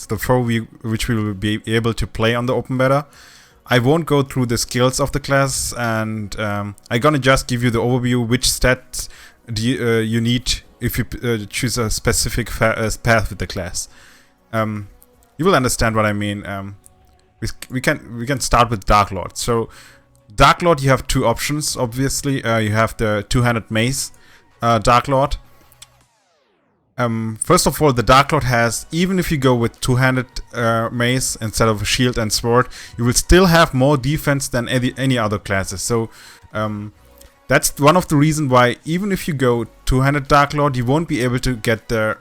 class, the four which we will be able to play on the open beta. I won't go through the skills of the class, and I'm gonna just give you the overview which stats you need if you choose a specific path with the class. You will understand what I mean. We can start with Darklord. So Darklord, you have two options. Obviously, you have the two-handed mace Darklord. First of all, the Darklord has, even if you go with two-handed mace instead of shield and sword, you will still have more defense than any other classes. So that's one of the reasons why, even if you go two-handed Darklord, you won't be able to get the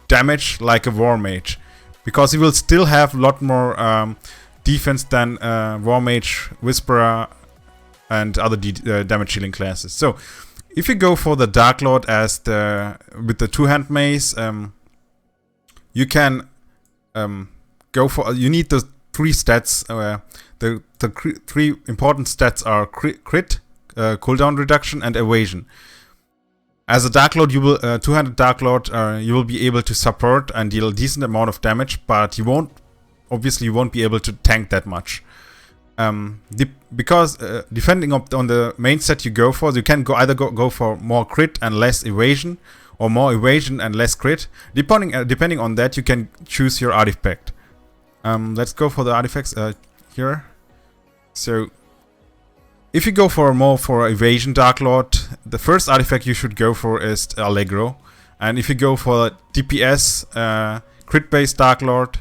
damage like a War Mage, because you will still have a lot more defense than War Mage, Whisperer, and other damage healing classes. So if you go for the Darklord as with the two-hand mace, you can go for. You need the three stats. The three important stats are crit, cooldown reduction, and evasion. As a Darklord, you will two-handed Darklord, you will be able to support and deal a decent amount of damage, but you won't. Obviously, you won't be able to tank that much. Because depending on the main set you go for, you can either go for more crit and less evasion, or more evasion and less crit. Depending on that, you can choose your artifact. Let's go for the artifacts here. So if you go for evasion Darklord, the first artifact you should go for is Allegro. And if you go for DPS crit-based Darklord,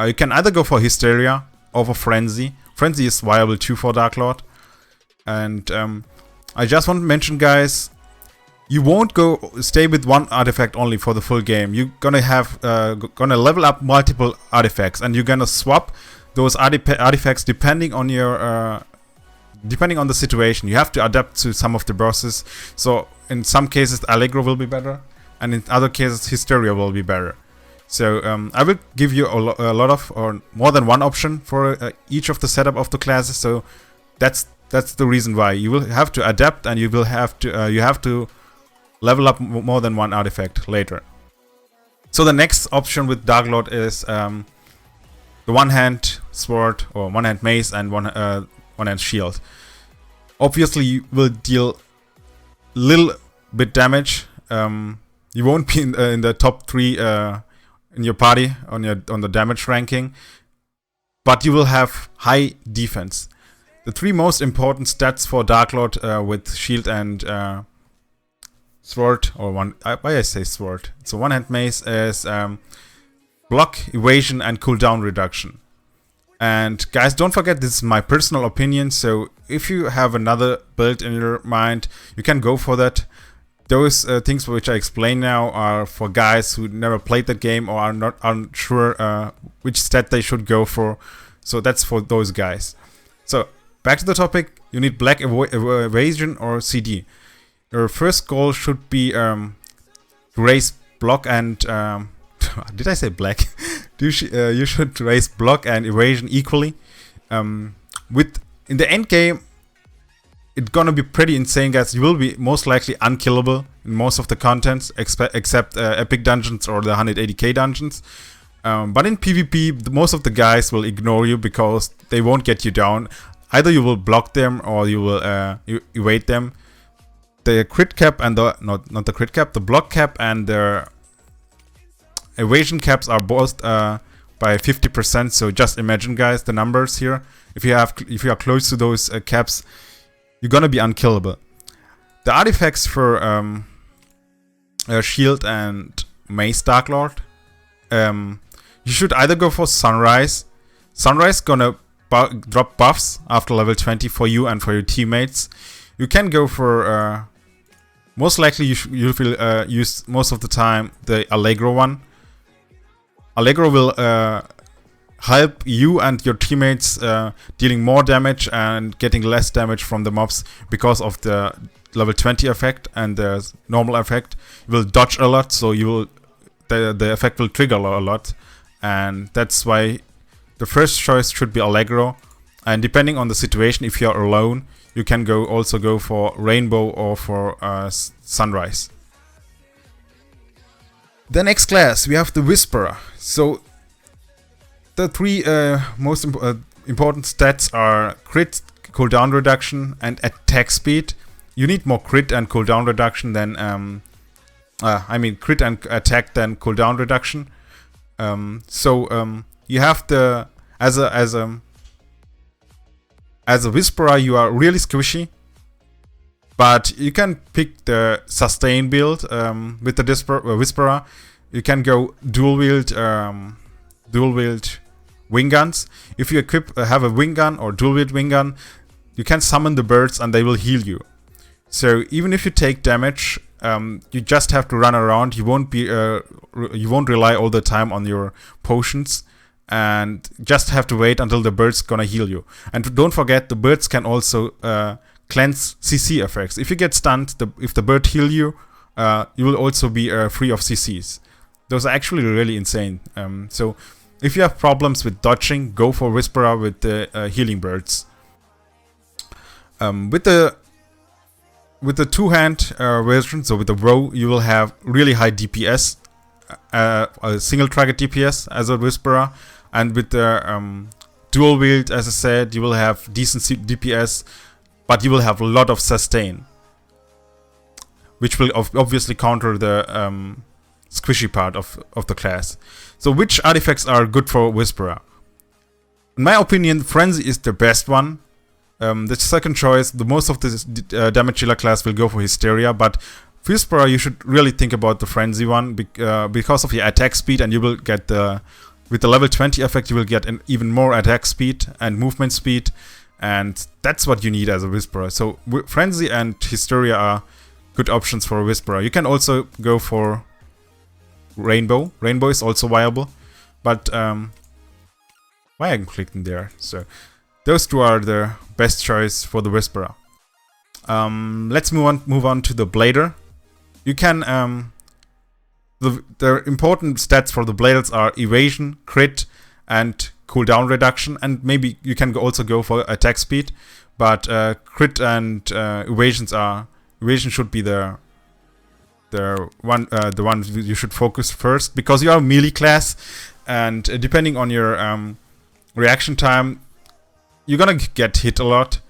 you can either go for Hysteria or for Frenzy. Frenzy is viable too for Darklord. And I just want to mention, guys, you won't stay with one artifact only for the full game. You're gonna have gonna level up multiple artifacts, and you're gonna swap those artifacts depending on your depending on the situation. You have to adapt to some of the bosses. So in some cases Allegro will be better, and in other cases Hysteria will be better. So I will give you a lot of, or more than one option for each of the setup of the classes. So that's the reason why you will have to adapt, and you have to level up more than one artifact later. So the next option with Darklord is the one-hand sword or one-hand mace and one-hand shield. Obviously, you will deal little bit damage. You won't be in the top 3 in your party on the damage ranking, but you will have high defense. The 3 most important stats for Darklord with shield and sword, or why I say sword, so one-hand mace, is block, evasion, and cooldown reduction. And guys, don't forget, this is my personal opinion, so if you have another build in your mind, you can go for that. Those things which I explain now are for guys who never played the game or are not unsure which stat they should go for. So that's for those guys. So back to the topic. You need black evasion or CD. Your first goal should be to raise block and did I say black? You should raise block and evasion equally. In the end game, it's gonna be pretty insane, guys. You will be most likely unkillable in most of the contents, except epic dungeons or the 180k dungeons. But in PvP, most of the guys will ignore you because they won't get you down. Either you will block them or you will evade them. The crit cap and not the crit cap, the block cap and the evasion caps are both by 50%. So just imagine, guys, the numbers here. If you are close to those caps, you're gonna be unkillable. The artifacts for shield and mace Darklord, you should either go for Sunrise. Sunrise gonna drop buffs after level 20 for you and for your teammates. You can go for most likely you will use most of the time the Allegro one. Allegro will help you and your teammates dealing more damage and getting less damage from the mobs because of the level 20 effect and the normal effect. You will dodge a lot, so the effect will trigger a lot, and that's why the first choice should be Allegro. And depending on the situation, if you're alone, you can also go for Rainbow or for Sunrise. The next class, we have the Whisperer. So the three most important stats are crit, cooldown reduction, and attack speed. You need more crit and cooldown reduction than crit and attack than cooldown reduction. You have the as a Whisperer, you are really squishy, but you can pick the sustain build with the Whisperer. You can go dual wield wing guns. If you have a wing gun or dual wield wing gun, you can summon the birds and they will heal you. So even if you take damage, you just have to run around. You won't rely all the time on your potions, and just have to wait until the bird's gonna heal you. And don't forget, the birds can also cleanse CC effects. If you get stunned, if the bird heal you, you will also be free of CCs. Those are actually really insane. So if you have problems with dodging, go for Whisperer with the healing birds. With the two-hand version, so with the row, you will have really high DPS, a single target DPS as a Whisperer, and with the dual wield, as I said, you will have decent DPS, but you will have a lot of sustain, which will obviously counter the squishy part of the class. So which artifacts are good for Whisperer? In my opinion, Frenzy is the best one. The second choice, the most of the damage dealer class will go for Hysteria, but for Whisperer you should really think about the Frenzy one because of your attack speed, and you will get with the level 20 effect you will get an even more attack speed and movement speed, and that's what you need as a Whisperer. So Frenzy and Hysteria are good options for a Whisperer. You can also go for Rainbow. Rainbow is also viable, but why I'm clicking there? So those two are the best choice for the Whisperer. Let's move on to the Blader. You can the important stats for the Bladers are evasion, crit, and cooldown reduction, and maybe you can also go for attack speed. But crit and evasion should be the one you should focus first, because you are a melee class, and depending on your reaction time, you're gonna get hit a lot.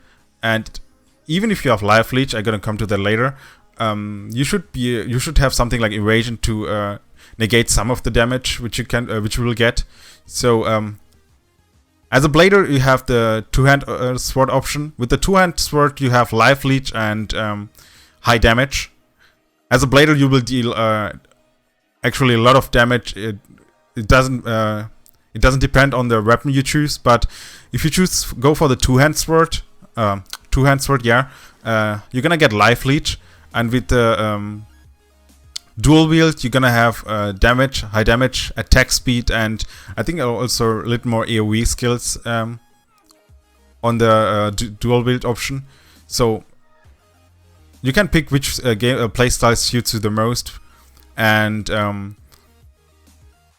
And even if you have life leech, I'm gonna come to that later, you should have something like evasion to negate some of the damage which you will get. So as a Blader, you have the two-hand sword option. With the two-hand sword, you have life leech and high damage. As a Blader, you will deal actually a lot of damage. It doesn't depend on the weapon you choose, but if you go for the two-hand sword, you're gonna get life leech, and with the dual wield, you're gonna have high damage, attack speed, and I think also a little more AoE skills on the dual wield option. So you can pick which playstyle suits you the most, and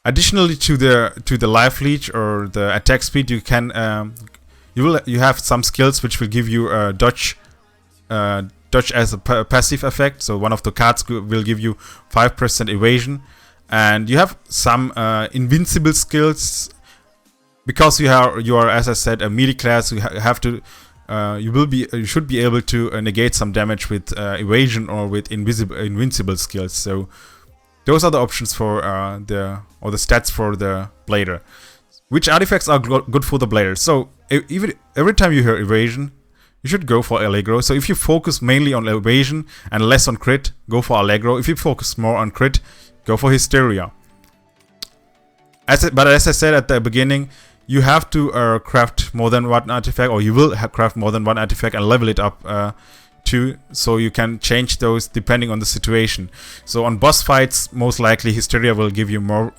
additionally to the life leech or the attack speed, you can you have some skills which will give you dodge as a passive effect. So one of the cards will give you 5% evasion, and you have some invincible skills because you are, as I said, a melee class. You have to you should be able to negate some damage with evasion or with invincible skills. So those are the options for the stats for the Blader. Which artifacts are good for the Blader? So every time you hear evasion, you should go for Allegro. So if you focus mainly on evasion and less on crit, go for Allegro. If you focus more on crit, go for Hysteria. But as I said at the beginning, you have to craft more than one artifact, or you will craft more than one artifact and level it up too, so you can change those depending on the situation. So on boss fights, most likely Hysteria will give you more,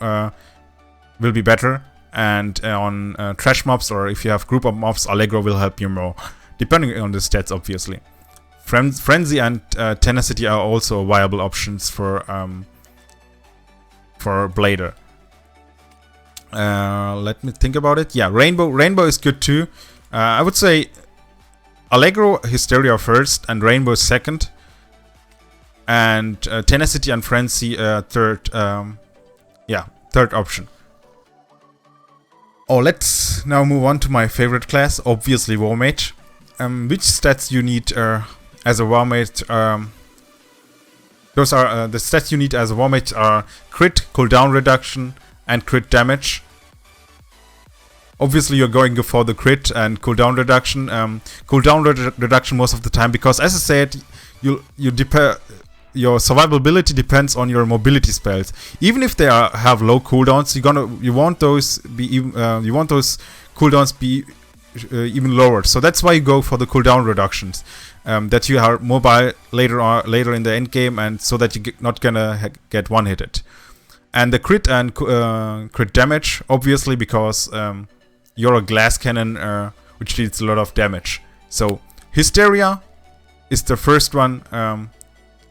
will be better, and on trash mobs, or if you have group of mobs, Allegro will help you more, depending on the stats, obviously. Frenzy and Tenacity are also viable options for Blader. Let me think about it. Yeah, Rainbow is good too. I would say Allegro, Hysteria first, and Rainbow second, and Tenacity and Frenzy third. Third option. Oh, let's now move on to my favorite class, obviously War Mage. Which stats you need as a War Mage? Those are the stats you need as a War Mage are crit, cooldown reduction, and crit damage. Obviously, you're going for the crit and cooldown reduction. Reduction most of the time, because as I said, your survivability depends on your mobility spells. Even if they have low cooldowns, you want those cooldowns be even lower. So that's why you go for the cooldown reductions, that you are mobile later in the end game, and so that you're not gonna get one-hitted. And the crit and crit damage, obviously, because you're a glass cannon, which deals a lot of damage. So Hysteria is the first one,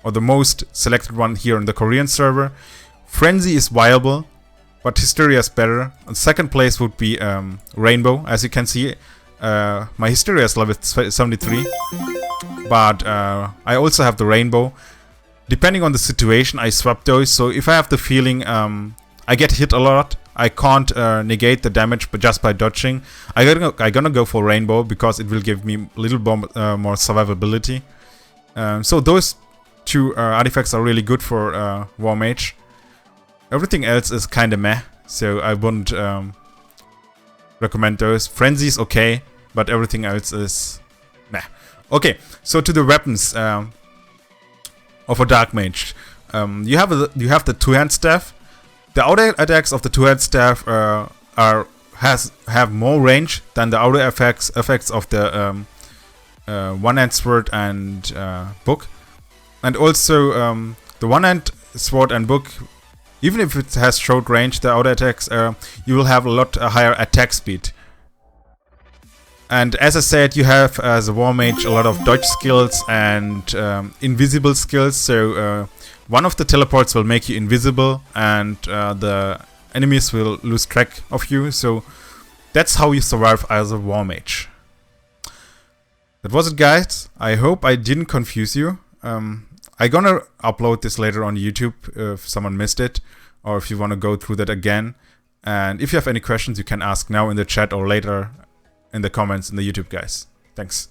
or the most selected one here on the Korean server. Frenzy is viable, but Hysteria is better. On second place would be Rainbow. As you can see, my Hysteria is level 73, but I also have the Rainbow. Depending on the situation, I swap those. So if I have the feeling I get hit a lot, I can't negate the damage, but just by dodging, I'm gonna go for Rainbow, because it will give me a little more survivability. So those two artifacts are really good for War Mage. Everything else is kinda meh, so I wouldn't recommend those. Frenzy is okay, but everything else is meh. Okay, so to the weapons of a Dark Mage. You have the two-hand staff. The outer attacks of the two-hand staff have more range than the outer effects of the one-hand sword and book. And also the one-hand sword and book, even if it has short range, the outer attacks, you will have a lot higher attack speed. And as I said, you have as a War Mage a lot of dodge skills and invisible skills. So one of the teleports will make you invisible, and the enemies will lose track of you. So that's how you survive as a War Mage. That was it, guys. I hope I didn't confuse you. I'm gonna upload this later on YouTube if someone missed it, or if you want to go through that again. And if you have any questions, you can ask now in the chat or later in the comments in the YouTube, guys. Thanks.